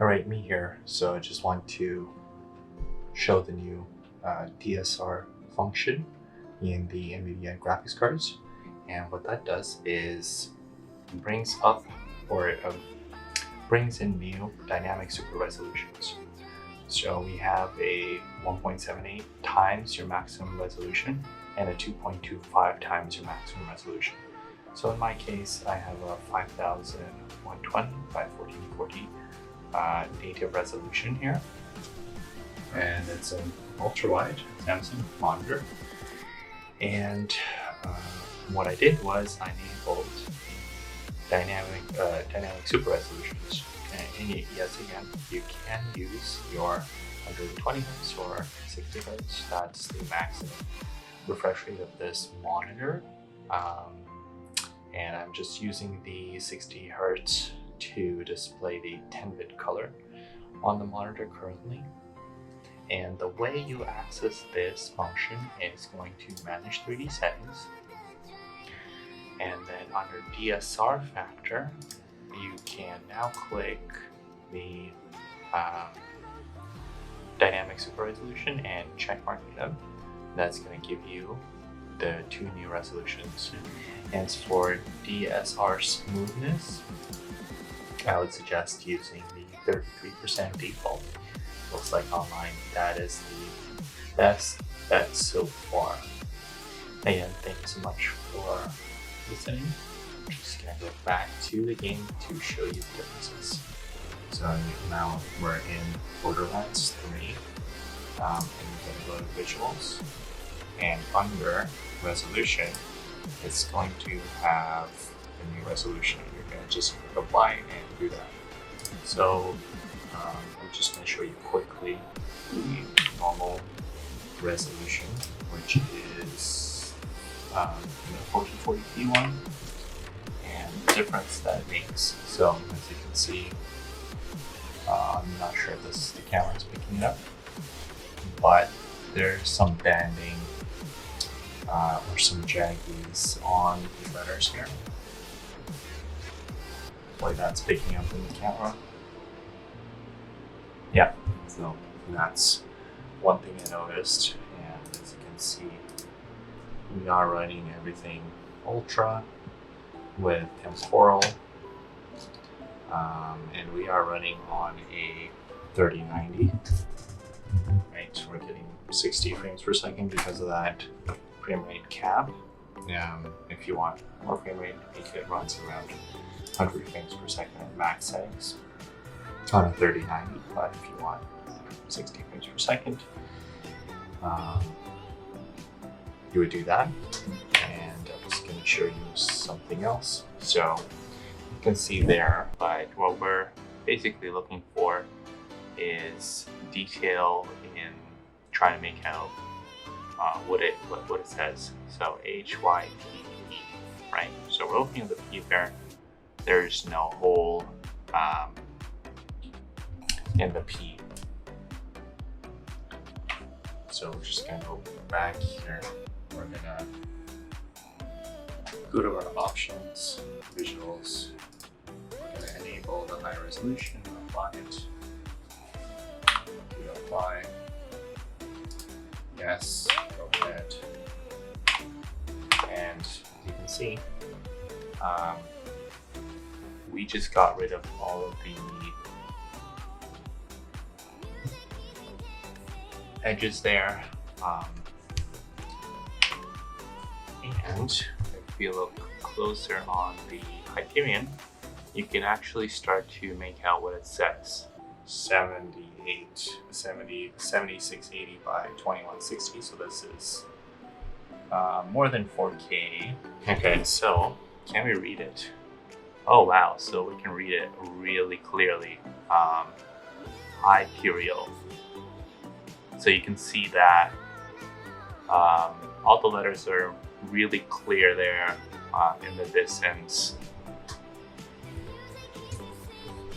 Alright, me here. So I just want to show the new DSR function in the Nvidia graphics cards. And what that does is brings up or brings in new dynamic super resolutions. So we have a 1.78 times your maximum resolution and a 2.25 times your maximum resolution. So in my case, I have a 5120 by 1440 native resolution here, and it's an ultra-wide Samsung monitor. And what I did was I enabled dynamic super resolutions. And yes, again, you can use your 120 Hz or 60 Hz. That's the maximum refresh rate of this monitor. And I'm just using the 60 Hz to display the 10-bit color on the monitor currently. And the way you access this function is going to manage 3D settings. And then under DSR factor, you can now click the dynamic super resolution and checkmark it up. That's going to give you the two new resolutions. And for DSR smoothness, I would suggest using the 33% default. Looks like online that is the best bet so far. Again, thank you so much for listening. I'm just gonna go back to the game to show you the differences. So now we're in Borderlands 3, and we're going to go to visuals, and under resolution, it's going to have a new resolution. You're going to just apply and do that. So I'm just going to show you quickly the normal resolution, which is the 1440p one, and the difference that it makes. So as you can see, I'm not sure if the camera is picking it up, but there's some banding or some jaggies on the letters here. Like that's picking up in the camera. Yeah, so that's one thing I noticed. And as you can see, we are running everything ultra with temporal, and we are running on a 3090. Right, so we're getting 60 frames per second because of that frame rate cap. If you want more frame rate, it runs around 100 frames per second at max settings on a 3090. But if you want 60 frames per second, you would do that. And I'm just going to show you something else. So you can see there, but what we're basically looking for is detail in trying to make out what it says. So HYPE, right? So we're looking at the P there. There's no hole in the P. So we're just gonna go back here. We're gonna go to our options, visuals. We're gonna enable the high resolution, apply it. Do apply. Yes, go ahead. And you can see, we just got rid of all of the edges there. And if you look closer on the Hyperion, you can actually start to make out what it says. 7680 by 2160, so this is more than 4K. Okay, so can we read it? Oh wow, so we can read it really clearly. Hyperion. So you can see that all the letters are really clear there in the distance.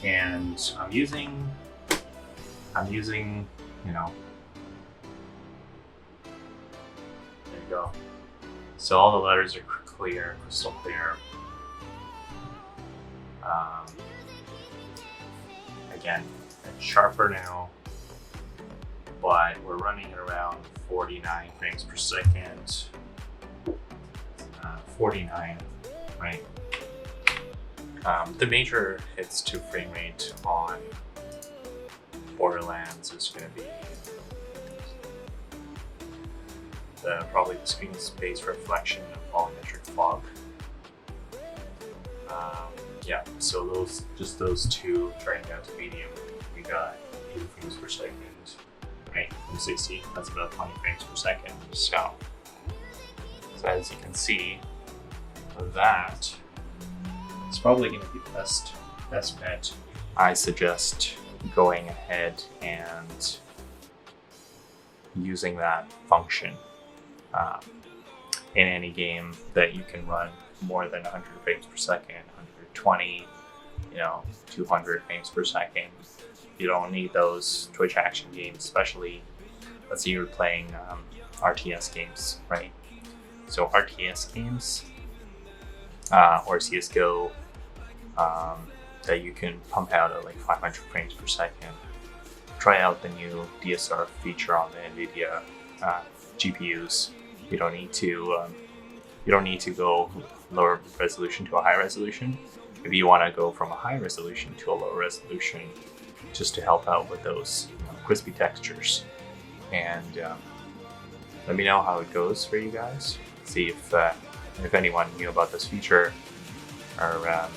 And I'm using, you know, there you go. So all the letters are clear, crystal clear. Again, It's sharper now, but we're running at around 49 frames per second. 49, right? The major hits to frame rate on Borderlands is going to be probably the screen space reflection of volumetric fog. Yeah, so those two turning down to medium, we got 80 frames per second, right? From 60, that's about 20 frames per second. So as you can see, that is probably going to be the best bet. I suggest going ahead and using that function in any game that you can run more than 100 frames per second, 120, 200 frames per second. You don't need those Twitch action games, especially let's say you're playing RTS games, right? So RTS games or CSGO that you can pump out at like 500 frames per second. Try out the new DSR feature on the Nvidia GPUs. You don't need to go lower resolution to a high resolution. If you want to go from a high resolution to a low resolution, just to help out with those crispy textures. And let me know how it goes for you guys. See if anyone knew about this feature or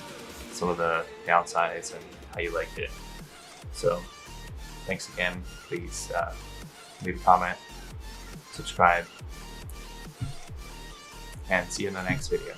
some of the downsides and how you liked it. So thanks again. Please leave a comment, subscribe, and see you in the next video.